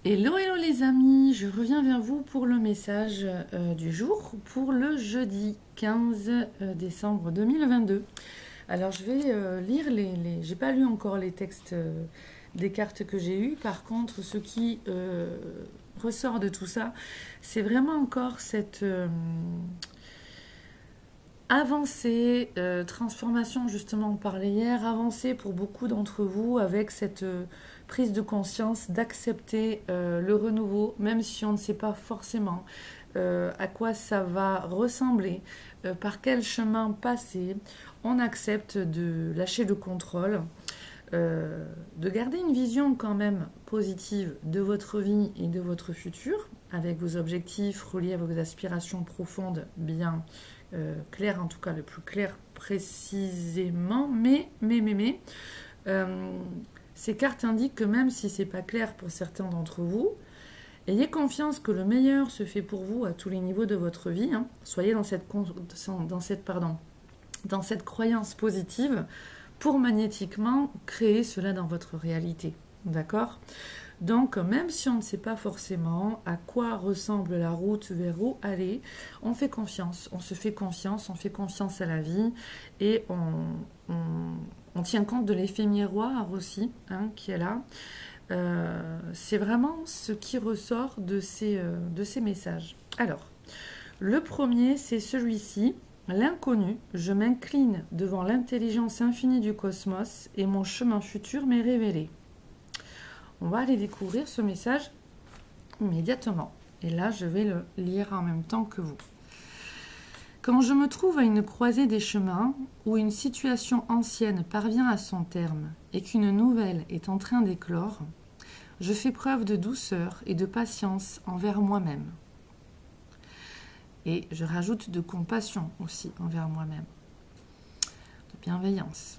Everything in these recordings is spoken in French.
Hello, hello les amis, je reviens vers vous pour le message du jour pour le jeudi 15 décembre 2022. Alors je vais lire J'ai pas lu encore les textes des cartes que j'ai eues. Par contre, ce qui ressort de tout ça, c'est vraiment encore cette avancée, transformation justement, on parlait hier, avancée pour beaucoup d'entre vous avec cette prise de conscience d'accepter le renouveau, même si on ne sait pas forcément à quoi ça va ressembler, par quel chemin passer. On accepte de lâcher le contrôle, de garder une vision quand même positive de votre vie et de votre futur, avec vos objectifs reliés à vos aspirations profondes, bien claires, en tout cas le plus clair précisément, mais ces cartes indiquent que même si c'est pas clair pour certains d'entre vous, ayez confiance que le meilleur se fait pour vous à tous les niveaux de votre vie. Hein. Soyez dans cette croyance positive pour magnétiquement créer cela dans votre réalité. D'accord ? Donc, même si on ne sait pas forcément à quoi ressemble la route, vers où aller, on fait confiance, on se fait confiance, on fait confiance à la vie et on tient compte de l'effet miroir aussi, hein, qui est là. C'est vraiment ce qui ressort de ces messages. Alors, le premier, c'est celui-ci. L'inconnu, je m'incline devant l'intelligence infinie du cosmos et mon chemin futur m'est révélé. On va aller découvrir ce message immédiatement. Et là, je vais le lire en même temps que vous. Quand je me trouve à une croisée des chemins où une situation ancienne parvient à son terme et qu'une nouvelle est en train d'éclore, je fais preuve de douceur et de patience envers moi-même. Et je rajoute de compassion aussi envers moi-même, de bienveillance.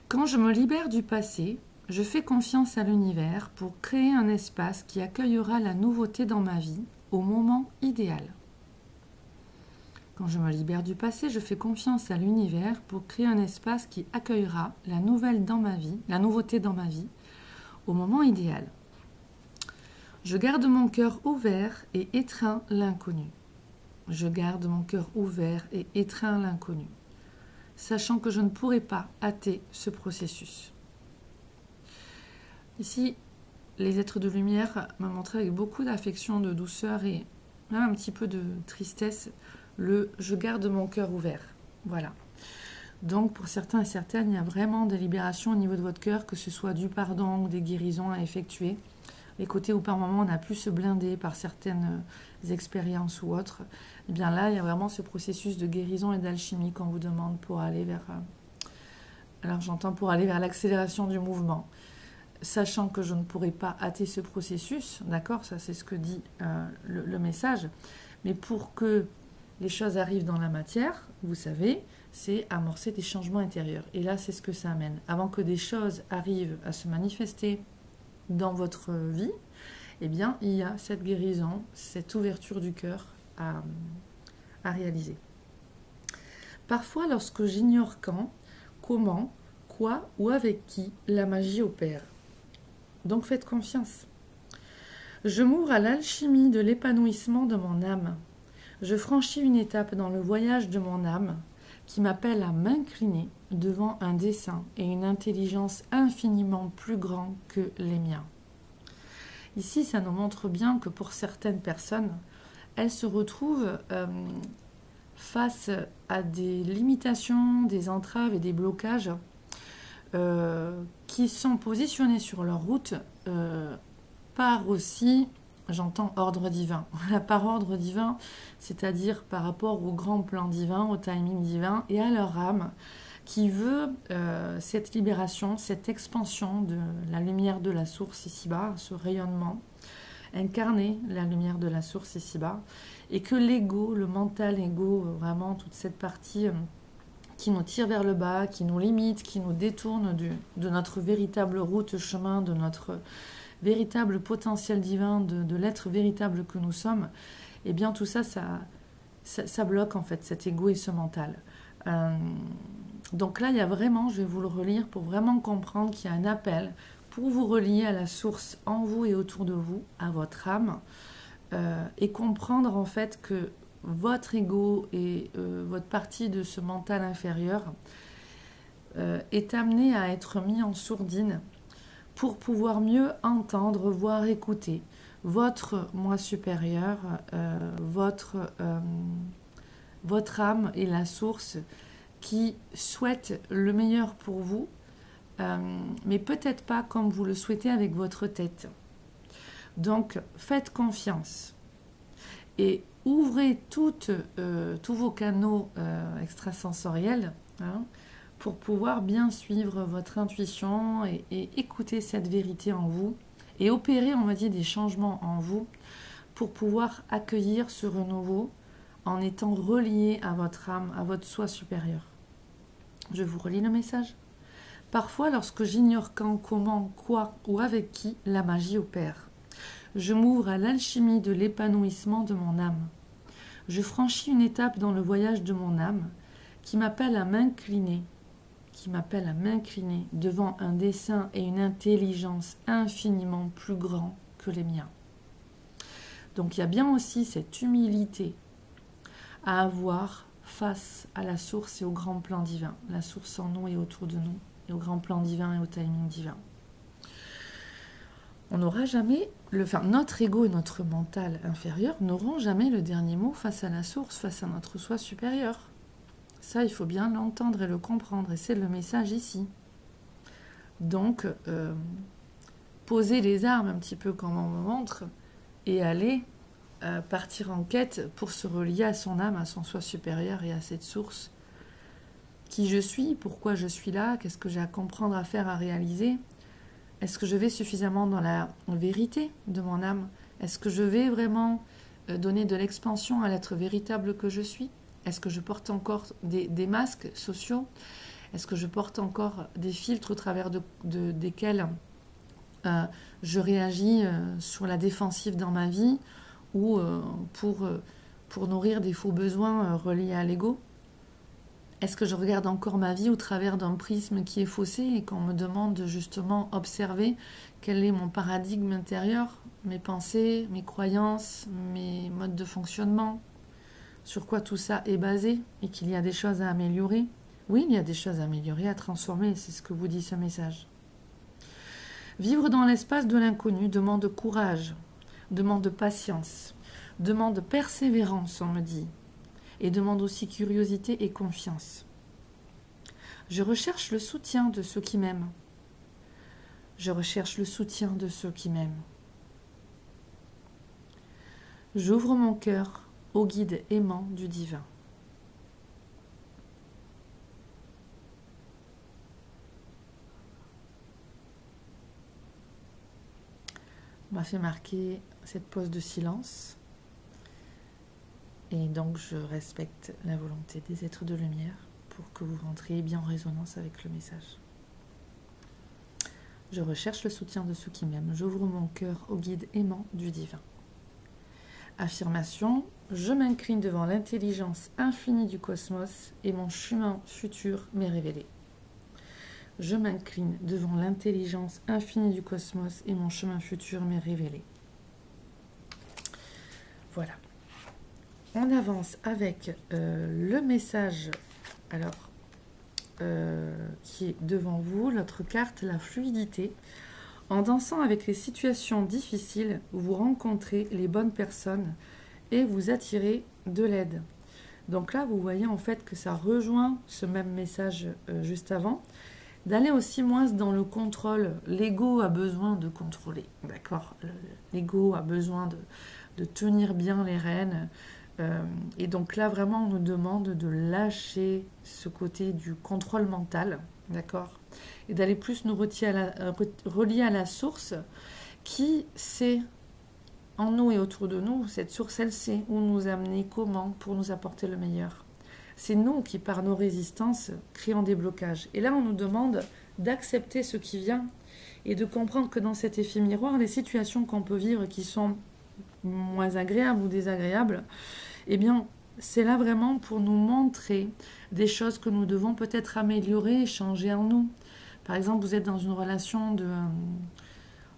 Quand je me libère du passé, je fais confiance à l'univers pour créer un espace qui accueillera la nouveauté dans ma vie au moment idéal. Quand je me libère du passé, je fais confiance à l'univers pour créer un espace qui accueillera la nouveauté dans ma vie au moment idéal. Je garde mon cœur ouvert et étreins l'inconnu. Je garde mon cœur ouvert et étreins l'inconnu, sachant que je ne pourrai pas hâter ce processus. Ici, les êtres de lumière m'ont montré avec beaucoup d'affection, de douceur et même un petit peu de tristesse le « je garde mon cœur ouvert ». Voilà. Donc, pour certains et certaines, il y a vraiment des libérations au niveau de votre cœur, que ce soit du pardon ou des guérisons à effectuer. Les côtés où par moment on a pu se blinder par certaines expériences ou autres, eh bien là, il y a vraiment ce processus de guérison et d'alchimie qu'on vous demande pour aller vers... Alors j'entends pour aller vers l'accélération du mouvement. Sachant que je ne pourrai pas hâter ce processus, d'accord, ça c'est ce que dit le message, mais pour que les choses arrivent dans la matière, vous savez, c'est amorcer des changements intérieurs. Et là, c'est ce que ça amène. Avant que des choses arrivent à se manifester dans votre vie, eh bien, il y a cette guérison, cette ouverture du cœur à réaliser. Parfois, lorsque j'ignore quand, comment, quoi ou avec qui la magie opère. Donc faites confiance. Je m'ouvre à l'alchimie de l'épanouissement de mon âme. Je franchis une étape dans le voyage de mon âme qui m'appelle à m'incliner devant un dessein et une intelligence infiniment plus grands que les miens. Ici, ça nous montre bien que pour certaines personnes, elles se retrouvent face à des limitations, des entraves et des blocages qui sont positionnés sur leur route par aussi, j'entends ordre divin. Par ordre divin, c'est-à-dire par rapport au grand plan divin, au timing divin et à leur âme qui veut cette libération, cette expansion de la lumière de la source ici-bas, ce rayonnement, incarner la lumière de la source ici-bas, et que l'ego, le mental ego, vraiment toute cette partie qui nous tire vers le bas, qui nous limite, qui nous détourne de notre véritable route, chemin, de notre véritable potentiel divin, de l'être véritable que nous sommes, eh bien tout ça, ça bloque en fait cet ego et ce mental. Donc là, il y a vraiment, je vais vous le relire pour vraiment comprendre qu'il y a un appel pour vous relier à la source en vous et autour de vous, à votre âme, et comprendre en fait que votre ego et votre partie de ce mental inférieur est amené à être mis en sourdine pour pouvoir mieux entendre, voir, écouter votre moi supérieur, votre âme et la source qui souhaite le meilleur pour vous, mais peut-être pas comme vous le souhaitez avec votre tête. Donc, faites confiance et ouvrez tous vos canaux extrasensoriels pour pouvoir bien suivre votre intuition et écouter cette vérité en vous et opérer, on va dire, des changements en vous pour pouvoir accueillir ce renouveau en étant relié à votre âme, à votre soi supérieur. Je vous relis le message. Parfois, lorsque j'ignore quand, comment, quoi ou avec qui, la magie opère. Je m'ouvre à l'alchimie de l'épanouissement de mon âme. Je franchis une étape dans le voyage de mon âme qui m'appelle à m'incliner, devant un dessein et une intelligence infiniment plus grands que les miens. Donc il y a bien aussi cette humilité à avoir face à la source et au grand plan divin, la source en nous et autour de nous, et au grand plan divin et au timing divin. On n'aura jamais, notre ego et notre mental inférieur n'auront jamais le dernier mot face à la source, face à notre soi supérieur. Ça, il faut bien l'entendre et le comprendre, et c'est le message ici. Donc, poser les armes un petit peu comme on me montre, et aller partir en quête pour se relier à son âme, à son soi supérieur et à cette source. Qui je suis, pourquoi je suis là, qu'est-ce que j'ai à comprendre, à faire, à réaliser? Est-ce que je vais suffisamment dans la vérité de mon âme? Est-ce que je vais vraiment donner de l'expansion à l'être véritable que je suis? Est-ce que je porte encore des masques sociaux? Est-ce que je porte encore des filtres au travers desquels je réagis sur la défensive dans ma vie ou pour nourrir des faux besoins reliés à l'ego? Est-ce que je regarde encore ma vie au travers d'un prisme qui est faussé et qu'on me demande justement observer quel est mon paradigme intérieur, mes pensées, mes croyances, mes modes de fonctionnement, sur quoi tout ça est basé et qu'il y a des choses à améliorer? Oui, il y a des choses à améliorer, à transformer, c'est ce que vous dit ce message. Vivre dans l'espace de l'inconnu demande courage, demande patience, demande persévérance, on me dit, et demande aussi curiosité et confiance. Je recherche le soutien de ceux qui m'aiment. Je recherche le soutien de ceux qui m'aiment. J'ouvre mon cœur au guide aimant du divin. On m'a fait marquer cette pause de silence. Et donc, je respecte la volonté des êtres de lumière pour que vous rentriez bien en résonance avec le message. Je recherche le soutien de ceux qui m'aiment. J'ouvre mon cœur au guide aimant du divin. Affirmation, je m'incline devant l'intelligence infinie du cosmos et mon chemin futur m'est révélé. Je m'incline devant l'intelligence infinie du cosmos et mon chemin futur m'est révélé. Voilà. On avance avec le message qui est devant vous, l'autre carte, la fluidité. En dansant avec les situations difficiles, vous rencontrez les bonnes personnes et vous attirez de l'aide. Donc là, vous voyez en fait que ça rejoint ce même message juste avant, d'aller aussi moins dans le contrôle. L'ego a besoin de contrôler, d'accord? L'ego a besoin de tenir bien les rênes. Et donc là, vraiment, on nous demande de lâcher ce côté du contrôle mental, d'accord? Et d'aller plus nous relier à la source qui sait, en nous et autour de nous, cette source, elle sait où nous amener, comment, pour nous apporter le meilleur. C'est nous qui, par nos résistances, créons des blocages. Et là, on nous demande d'accepter ce qui vient et de comprendre que dans cet effet miroir, les situations qu'on peut vivre qui sont moins agréables ou désagréables, eh bien, c'est là vraiment pour nous montrer des choses que nous devons peut-être améliorer et changer en nous. par exemple, vous êtes dans une relation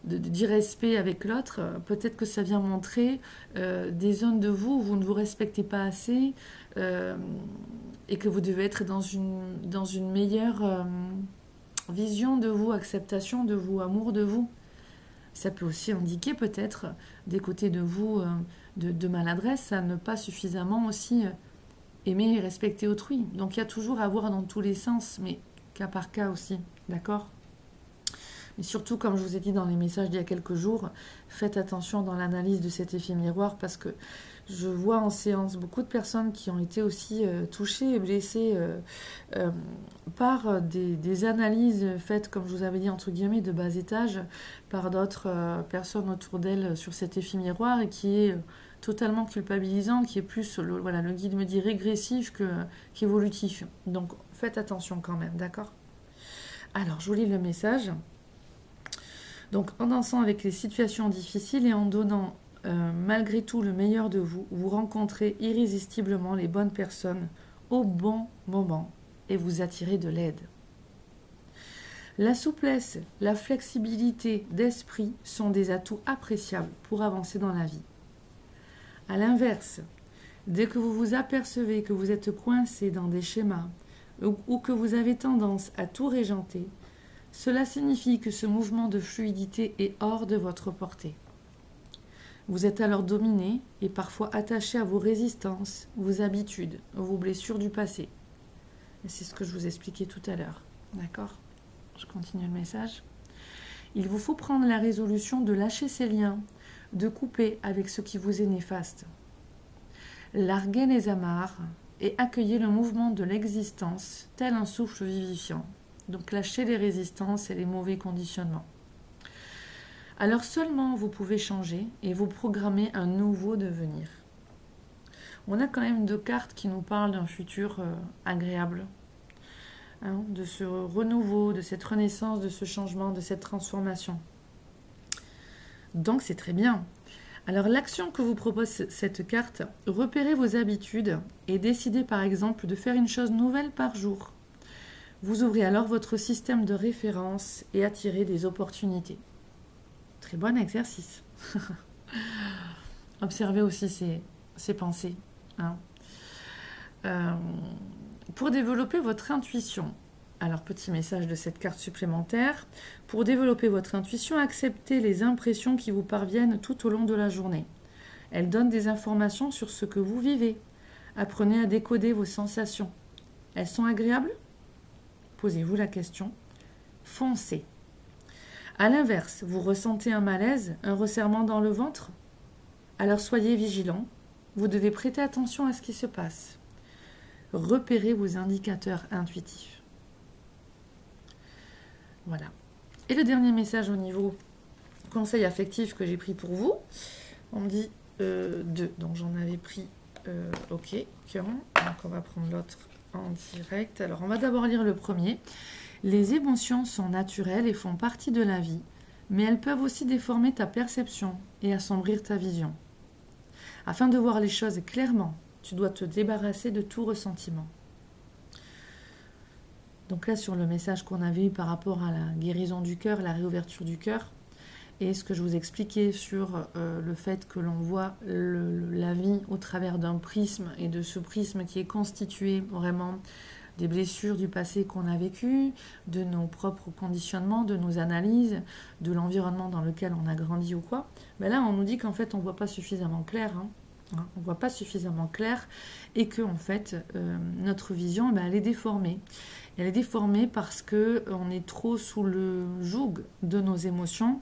d'irrespect avec l'autre, peut-être que ça vient montrer des zones de vous où vous ne vous respectez pas assez et que vous devez être dans une meilleure vision de vous, acceptation de vous, amour de vous. Ça peut aussi indiquer peut-être des côtés de vous de maladresse, à ne pas suffisamment aussi aimer et respecter autrui. Donc il y a toujours à voir dans tous les sens, mais cas par cas aussi, d'accord ? Mais surtout, comme je vous ai dit dans les messages d'il y a quelques jours, faites attention dans l'analyse de cet effet miroir parce que je vois en séance beaucoup de personnes qui ont été aussi touchées et blessées par des analyses faites, comme je vous avais dit, entre guillemets, de bas étage par d'autres personnes autour d'elles sur cet effet miroir et qui est totalement culpabilisant, qui est plus, le guide me dit, régressif qu'évolutif. Donc faites attention quand même, d'accord ? Alors, je vous lis le message. Donc, en dansant avec les situations difficiles et en donnant malgré tout le meilleur de vous, vous rencontrez irrésistiblement les bonnes personnes au bon moment et vous attirez de l'aide. La souplesse, la flexibilité d'esprit sont des atouts appréciables pour avancer dans la vie. À l'inverse, dès que vous vous apercevez que vous êtes coincé dans des schémas ou que vous avez tendance à tout régenter, cela signifie que ce mouvement de fluidité est hors de votre portée. Vous êtes alors dominé et parfois attaché à vos résistances, vos habitudes, vos blessures du passé. Et c'est ce que je vous expliquais tout à l'heure. D'accord ? Je continue le message. Il vous faut prendre la résolution de lâcher ces liens, de couper avec ce qui vous est néfaste. Larguez les amarres et accueillez le mouvement de l'existence tel un souffle vivifiant. Donc lâchez les résistances et les mauvais conditionnements. Alors seulement vous pouvez changer et vous programmer un nouveau devenir. On a quand même 2 cartes qui nous parlent d'un futur agréable, hein, de ce renouveau, de cette renaissance, de ce changement, de cette transformation. Donc c'est très bien. Alors l'action que vous propose cette carte, repérez vos habitudes et décidez par exemple de faire une chose nouvelle par jour. Vous ouvrez alors votre système de référence et attirez des opportunités. Très bon exercice. Observez aussi ces pensées. Hein. Pour développer votre intuition, alors petit message de cette carte supplémentaire, pour développer votre intuition, acceptez les impressions qui vous parviennent tout au long de la journée. Elles donnent des informations sur ce que vous vivez. Apprenez à décoder vos sensations. Elles sont agréables ? Posez-vous la question. Foncez. A l'inverse, vous ressentez un malaise, un resserrement dans le ventre ? Alors soyez vigilant. Vous devez prêter attention à ce qui se passe. Repérez vos indicateurs intuitifs. Voilà. Et le dernier message au niveau conseil affectif que j'ai pris pour vous, on me dit 2. Donc j'en avais pris, ok. Donc on va prendre l'autre en direct. Alors, on va d'abord lire le premier. Les émotions sont naturelles et font partie de la vie, mais elles peuvent aussi déformer ta perception et assombrir ta vision. Afin de voir les choses clairement, tu dois te débarrasser de tout ressentiment. Donc là, sur le message qu'on avait eu par rapport à la guérison du cœur, la réouverture du cœur, et ce que je vous expliquais sur le fait que l'on voit la vie au travers d'un prisme, et de ce prisme qui est constitué vraiment des blessures du passé qu'on a vécues, de nos propres conditionnements, de nos analyses, de l'environnement dans lequel on a grandi ou quoi. Ben là, on nous dit qu'en fait, on ne voit pas suffisamment clair. On ne voit pas suffisamment clair et que en fait, notre vision, elle est déformée. Elle est déformée parce qu'on est trop sous le joug de nos émotions.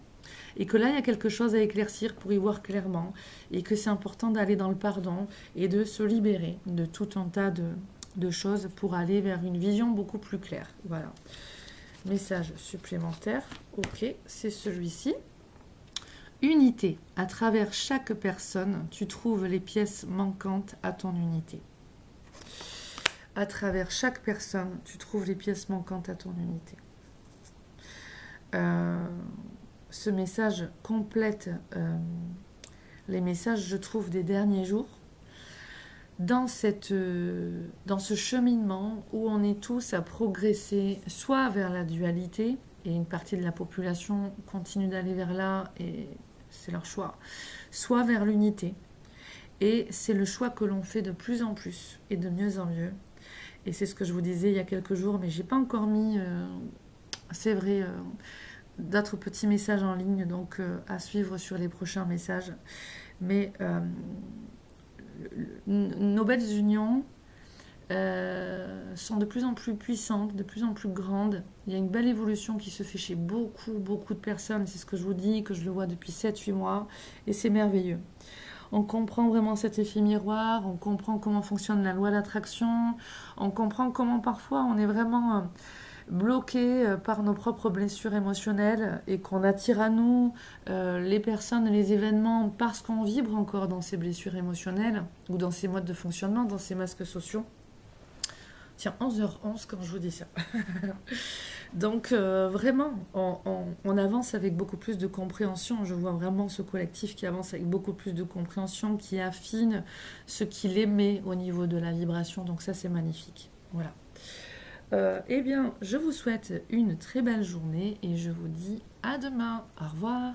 Et que là, il y a quelque chose à éclaircir pour y voir clairement. Et que c'est important d'aller dans le pardon et de se libérer de tout un tas de choses pour aller vers une vision beaucoup plus claire. Voilà. Message supplémentaire. Ok, c'est celui-ci. Unité. À travers chaque personne, tu trouves les pièces manquantes à ton unité. À travers chaque personne, tu trouves les pièces manquantes à ton unité. Ce message complète les messages, je trouve, des derniers jours. dans ce cheminement où on est tous à progresser, soit vers la dualité, et une partie de la population continue d'aller vers là, et c'est leur choix, soit vers l'unité. Et c'est le choix que l'on fait de plus en plus, et de mieux en mieux. Et c'est ce que je vous disais il y a quelques jours, mais j'ai pas encore mis, c'est vrai, d'autres petits messages en ligne, donc à suivre sur les prochains messages. Mais nos belles unions sont de plus en plus puissantes, de plus en plus grandes. Il y a une belle évolution qui se fait chez beaucoup, beaucoup de personnes. C'est ce que je vous dis, que je le vois depuis 7-8 mois. Et c'est merveilleux. On comprend vraiment cet effet miroir, on comprend comment fonctionne la loi d'attraction, on comprend comment parfois on est vraiment bloqué par nos propres blessures émotionnelles et qu'on attire à nous les personnes, les événements parce qu'on vibre encore dans ces blessures émotionnelles ou dans ces modes de fonctionnement, dans ces masques sociaux. Tiens, 11h11 quand je vous dis ça. Donc vraiment, on avance avec beaucoup plus de compréhension. Je vois vraiment ce collectif qui avance avec beaucoup plus de compréhension, qui affine ce qu'il aimait au niveau de la vibration. Donc ça, c'est magnifique. Voilà. Eh bien, je vous souhaite une très belle journée et je vous dis à demain. Au revoir.